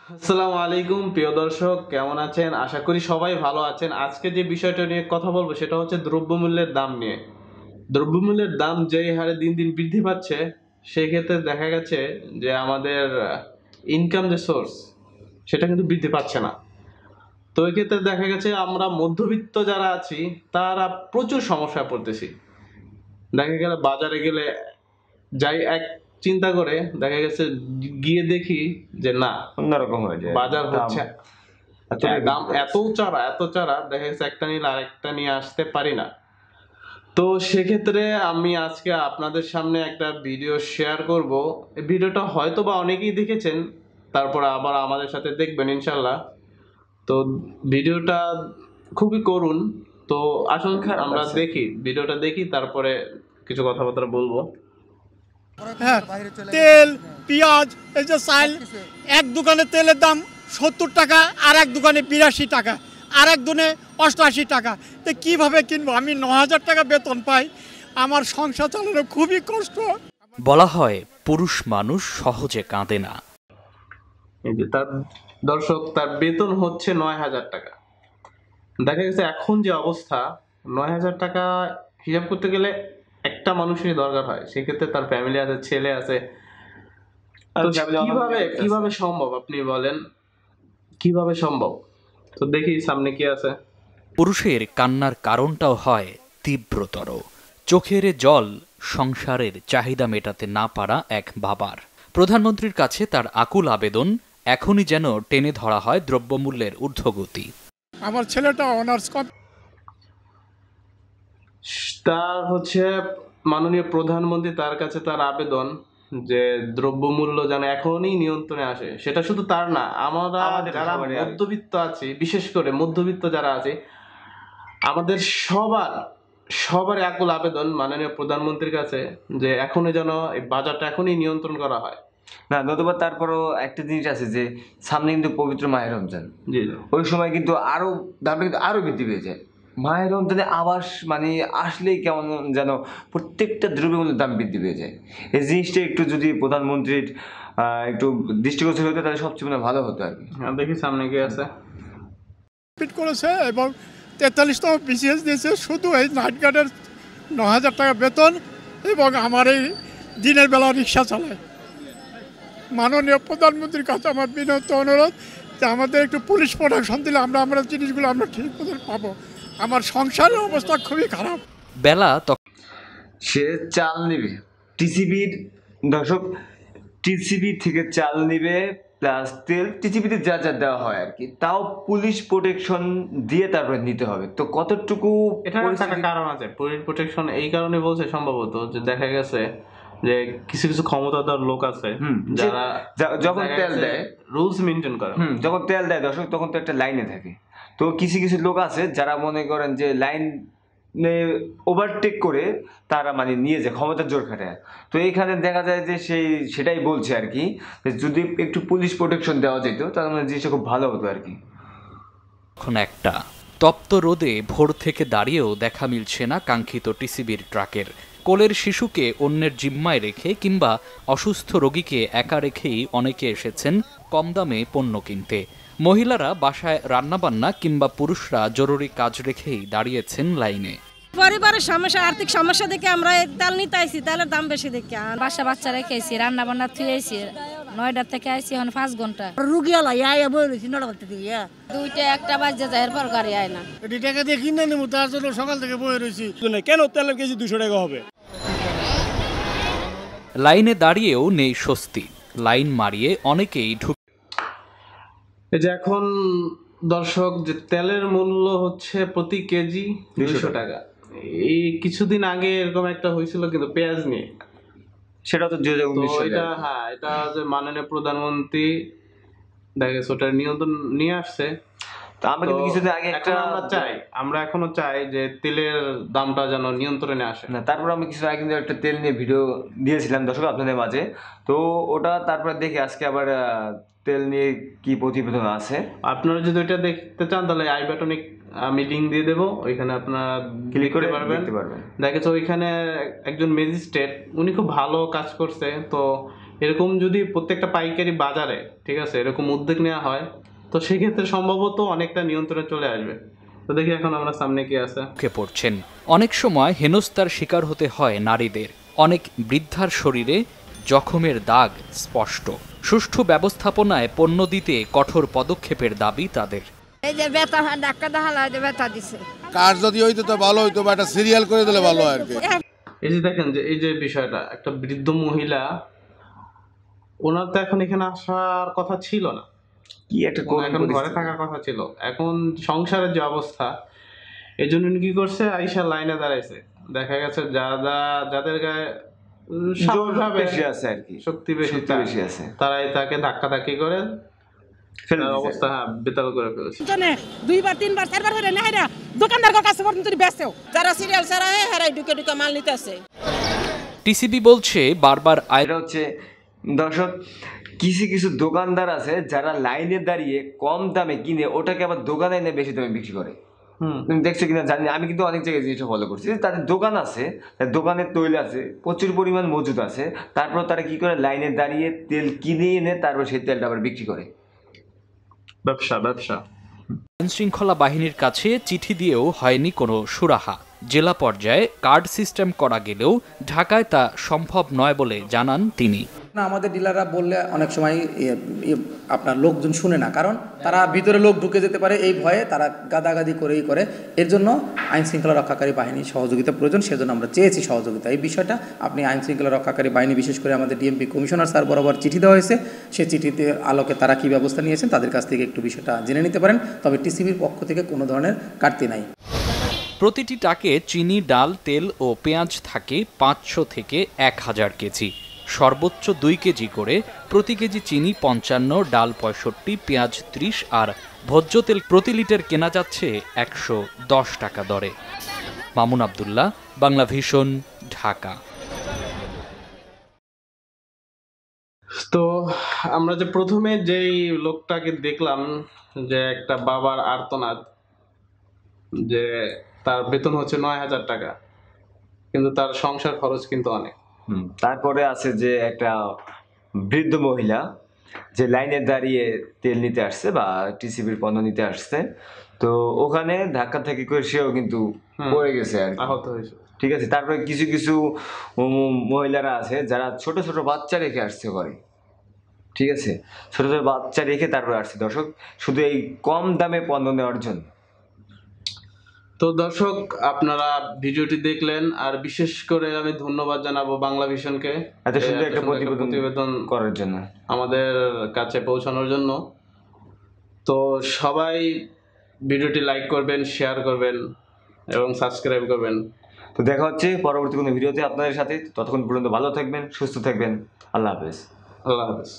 আসসালামু আলাইকুম প্রিয় দর্শক, কেমন আছেন? আশা করি সবাই ভালো আছেন। আজকে যে বিষয়টা নিয়ে কথা বলবো সেটা হচ্ছে দ্রব্যমূল্যের দাম নিয়ে। দ্রব্যমূল্যের দাম যেই হারে দিন দিন বৃদ্ধি পাচ্ছে, সেক্ষেত্রে দেখা গেছে যে আমাদের ইনকাম যে সোর্স সেটা কিন্তু বৃদ্ধি পাচ্ছে না। তো এই ক্ষেত্রে দেখা গেছে আমরা মধ্যবিত্ত যারা আছি তারা প্রচুর সমস্যায় পড়তেছি। দেখা গেলে বাজারে গেলে যাই এক চিন্তা করে দেখা গেছে গিয়ে দেখি যে না, অন্যরকম হয়ে যায় বাজার হচ্ছে দাম এত এত চারা দেখা গেছে একটা নিলে আরেকটা নিয়ে আসতে পারি না। তো সেক্ষেত্রে আমি আজকে আপনাদের সামনে একটা ভিডিও শেয়ার করব। এই ভিডিওটা হয়তো বা অনেকেই দেখেছেন, তারপর আবার আমাদের সাথে দেখবেন ইনশাল্লাহ। তো ভিডিওটা খুবই করুণ। তো আসুন আমরা ভিডিওটা দেখি, তারপরে কিছু কথাবার্তা বলবো। হ্যাঁ, তেল, পেঁয়াজ, এই যে চাল, এক দোকানে তেলের দাম 70 টাকা, আর এক দোকানে 82 টাকা, আর এক দোকানে 88 টাকা। তো কীভাবে কিনবো? আমি 9,000 টাকা বেতন পাই, আমার সংসার চালানো খুবই কষ্ট। বলা হয় পুরুষ মানুষ সহজে কাঁদে না। এই যে তার দর্শক, তার বেতন হচ্ছে 9,000 টাকা। দেখা গেছে এখন যে অবস্থা, 9,000 টাকা হিসাব করতে গেলে একটা মানুষেরই দরকার হয়। সেক্ষেত্রে তার ফ্যামিলি আছে, ছেলে আছে। তো কিভাবে সম্ভব আপনি বলেন, কিভাবে সম্ভব? তো দেখি সামনে কি আছে। পুরুষের কান্নার কারণটাও হয় তীব্রতর। চোখের জল সংসারের চাহিদা মেটাতে না পারা এক বাবার। প্রধানমন্ত্রীর কাছে তার আকুল আবেদন, এখনই যেন টেনে ধরা হয় দ্রব্যমূল্যের ঊর্ধ্বগতি। আমার ছেলেটা অনার্স তার হচ্ছে মাননীয় প্রধানমন্ত্রী, তার কাছে তার আবেদন যে দ্রব্যমূল্য যেন এখনই নিয়ন্ত্রণে আসে। সেটা শুধু তার না, আমরা যারা মধ্যবিত্ত আছি, বিশেষ করে মধ্যবিত্ত যারা আছে, আমাদের সবার আকুল আবেদন মাননীয় প্রধানমন্ত্রীর কাছে যে এখনই যেন এই বাজারটা এখনই নিয়ন্ত্রণ করা হয়। না, নতুবা তারপরও একটা জিনিস আছে যে সামনে কিন্তু পবিত্র মাহে রমজান। জি, ওই সময় কিন্তু দামটা কিন্তু আরো বৃদ্ধি পেয়ে যায়। মাহে রমজানে আবাস মানে আসলেই কেমন যেন প্রত্যেকটা দ্রব্যমূল্যের দাম বৃদ্ধি পেয়ে যায়। এই জিনিসটা একটু যদি প্রধানমন্ত্রীর একটু দৃষ্টিগোচর হতো তাহলে সবচেয়ে ভালো হতো আর কি। দেখি সামনে কি আছে। করেছে এবং 43তম বিসিএস দিয়েছে, শুধু এই নাইট গার্ডের 9,000 টাকা বেতন, এবং আমার এই দিনের বেলা রিক্সা চালায়। মাননীয় প্রধানমন্ত্রীর কাছে আমার বিনত অনুরোধ যে আমাদের একটু পুলিশ প্রোটেকশন দিলে আমরা জিনিসগুলো আমরা ঠিক মতো পাবো। আমার সংসারের অবস্থা খুবই খারাপ। বেলা সে চাল নেবে টিসিবির, দর্শক, টিসিবি থেকে চাল নেবে প্লাস তেল, টিসিবিতে যা যা দেওয়া হয় আর কি, তাও পুলিশ প্রোটেকশন দিয়ে তারপরে নিতে হবে। তো কতটুকু এটা একটা কারণ আছে। পুলিশ প্রোটেকশন এই কারণে বলছে সম্ভবত যে দেখা গেছে যে কিছু কিছু ক্ষমতাধর লোক আছে যারা যখন তেল দেয় রুলস মেনটেন করে। যখন তেল দেয় দর্শক, তখন তো একটা লাইনে থাকে। তো কিছু কিছু লোক আছে যারা মনে করেন যে লাইন ওভারটেক করে তারা মানে নিয়ে যায়, ক্ষমতার জোর খাটায়। তো এইখানে দেখা যায় যে সেটাই বলছে আর কি, যদি একটু পুলিশ প্রোটেকশন দেওয়া যেত তাহলে মানে জিনিসটা খুব ভালো হতো আর কি। এখন একটা তপ্ত রোদে ভোর থেকে দাঁড়িয়েও দেখা মিলছে না কাঙ্ক্ষিত টিসিবির ট্রাকের। কোলের শিশুকে অন্যের জিম্মায় রেখে কিংবা অসুস্থ রোগীকে একা রেখেই অনেকে এসেছেন কম দামে পণ্য কিনতে। মহিলারা বাসায় রান্নাবান্না কিংবা পুরুষরা জরুরি কাজ রেখেই দাঁড়িয়েছেন লাইনে। পরিবারের সমস্যা, আর্থিক সমস্যা দেখে আমরা তেল নিতে আইছি, তেলের দাম বেশি দেখে। বাচ্চা রেখেছি, রান্না বান্না থুয়েছি, 9টার থেকে আইছি, এখন 5 ঘন্টা। রুগী আলাই বই রয়েছি 9টা বাজতে দিয়ে 2টা 1টা বাজে যায়, এরপর গাড়ি আয় না। এটি টাকা দিয়ে কিনে নেবো, তার জন্য সকাল থেকে বই রয়েছি। কেন তেলের কেজি 200 টাকা হবে? লাইনে দাঁড়িয়েও নেই স্বস্তি, লাইন মারিয়ে অনেকেই এই যে এখন দর্শক, যে তেলের মূল্য হচ্ছে প্রতি কেজি 200 টাকা। এই কিছুদিন আগে এরকম একটা হয়েছিল কিন্তু পেঁয়াজ নিয়ে, সেটা তো 2019 এটা এটা যে মাননীয় প্রধানমন্ত্রী দেখা গেছে ওটার নিয়ন্ত্রণ নিয়ে আসছে। তো আমরা কিন্তু কিছুদিন আগে আমরা এখনো চাই যে তেলের দামটা যেন নিয়ন্ত্রণে আসে। না, তারপর আমি কিছু আগে কিন্তু একটা তেল নিয়ে ভিডিও দিয়েছিলাম দর্শক আপনাদের মাঝে। তো ওটা তারপরে দেখে আজকে আবার তেল নিয়ে কি প্রতিবেদন আছে। আপনারা যদি ওইটা দেখতে চান তাহলে আই বাটনে আমি লিঙ্ক দিয়ে দেবো, ওইখানে আপনারা ক্লিক করে দেখতে পারবেন। দেখেছো ওইখানে একজন ম্যাজিস্ট্রেট, উনি খুব ভালো কাজ করছে। তো এরকম যদি প্রত্যেকটা পাইকারি বাজারে, ঠিক আছে, এরকম উদ্যোগ নেওয়া হয়, তো সেক্ষেত্রে সম্ভবত অনেকটা নিয়ন্ত্রণে চলে আসবে। তো দেখি এখন আমরা সামনে কি আছে। মুখে পড়ছেন। অনেক সময় হেনস্থার শিকার হতে হয় নারীদের। অনেক বৃদ্ধার শরীরে জখমের দাগ স্পষ্ট। সুষ্ঠু ব্যবস্থাপনায় পণ্য দিতে কঠোর পদক্ষেপের দাবি তাদের। এই যে বেতা ডাক্তার দেখালো, যে বেতা দিছে। কার যদি হইতো তো ভালো হইতো, বা একটা সিরিয়াল করে দিলে ভালো হয় আর কি। এই যে দেখেন যে এই যে বিষয়টা, একটা বৃদ্ধ মহিলা, ওনার তো এখন এখানে আসার কথা ছিল না, কি একটা এখন ঘরে থাকার কথা ছিল। এখন সংসারের যে অবস্থা, এই জন্য উনি কি করছে, আইসা লাইনে দাঁড়াইছে। দেখা গেছে যাদের গায়ে স্বাভাবিকভাবে বেশি আছে আর কি, শক্তি বেশি আছে, তারাই তাকে ধাক্কাধাক্কি করে তার অবস্থা বেতাল করে ফেলেছে। দুইবার তিনবার চারবার হয়ে না দোকানদার কাছে পর্যন্ত বেচেও, যারা সিরিয়াল ছাড়া হেরাই ঢুকে ঢুকে মাল নিতেছে। টিসিবি বলছে বারবার এটা হচ্ছে দর্শক, কিছু কিছু দোকানদার আছে যারা লাইনে দাঁড়িয়ে কম দামে কিনে ওটাকে আবার দোকানে এনে বেশি দামে বিক্রি করে। তুমি দেখছো কিনা জানি, আমি কিন্তু অনেক জায়গায় জিনিসটা ফলো করছি। তাদের দোকান আছে, তাদের দোকানের তৈল আছে, প্রচুর পরিমাণ মজুদ আছে, তারপর তারা কি করে লাইনে দাঁড়িয়ে তেল কিনে এনে তারপর সেই তেলটা আবার বিক্রি করে। ব্যবসা। আইনশৃঙ্খলা বাহিনীর কাছে চিঠি দিয়েও হয়নি কোনো সুরাহা। জেলা পর্যায়ে কার্ড সিস্টেম করা গেলেও ঢাকায় তা সম্ভব নয় বলে জানান তিনি। না, আমাদের ডিলাররা বললে অনেক সময় আপনার লোকজন শুনে না, কারণ তারা ভিতরে লোক ঢুকে যেতে পারে, এই ভয়ে তারা গাদাগাদি করেই করে। এর জন্য আইন শৃঙ্খলা রক্ষাকারী বাহিনীর সহযোগিতা প্রয়োজন, সেজন্য আমরা চেয়েছি সহযোগিতা। এই বিষয়টা আপনি আইন শৃঙ্খলা রক্ষাকারী বাহিনী, বিশেষ করে আমাদের ডিএমপি কমিশনার স্যার বরাবর চিঠি দেওয়া হয়েছে, সেই চিঠিতে আলোকে তারা কী ব্যবস্থা নিয়েছেন তাদের কাছ থেকে একটু বিষয়টা জেনে নিতে পারেন। তবে টিসিবির পক্ষ থেকে কোনো ধরনের ঘাটতি নাই। প্রতিটি টাকে চিনি, ডাল, তেল ও পেঁয়াজ থাকে 500 থেকে 1000 কেজি। সর্বোচ্চ 2 কেজি করে প্রতি কেজি চিনি 55, ডাল 65, পেঁয়াজ 30 আর ভোজ্য তেল প্রতি লিটার কেনা যাচ্ছে 110 টাকা দরে। মামুন আব্দুল্লাহ, বাংলা ভিশন, ঢাকা। তো আমরা যে প্রথমে যেই লোকটাকে দেখলাম, যে একটা বাবার আর্তনাদ, যে তার বেতন হচ্ছে 9000 টাকা, কিন্তু তার সংসার খরচ কিন্তু অনেক। তারপরে আছে যে একটা বৃদ্ধ মহিলা যে লাইনে দাঁড়িয়ে তেল নিতে আসছে বা টিসিবির পণ্য নিতে আসছে, তো ওখানে ধাক্কা থেকে করে সেও কিন্তু পড়ে গেছে আর আহত হয়েছে। ঠিক আছে। তারপরে কিছু কিছু মহিলারা আছে যারা ছোট ছোট বাচ্চা রেখে আসছে ঘরে, ঠিক আছে, ছোট ছোট বাচ্চা রেখে তারপরে আসছে দর্শক, শুধু এই কম দামে পণ্য নেওয়ার জন্য। তো দর্শক, আপনারা ভিডিওটি দেখলেন, আর বিশেষ করে আমি ধন্যবাদ জানাবো বাংলা ভিশনকে এত সুন্দর একটা প্রতিবেদন করার জন্য, আমাদের কাছে পৌঁছানোর জন্য। তো সবাই ভিডিওটি লাইক করবেন, শেয়ার করবেন এবং সাবস্ক্রাইব করবেন। তো দেখা হচ্ছে পরবর্তী কোনো ভিডিওতে আপনাদের সাথে। ততক্ষণ পর্যন্ত ভালো থাকবেন, সুস্থ থাকবেন। আল্লাহ হাফেজ। আল্লাহ হাফেজ।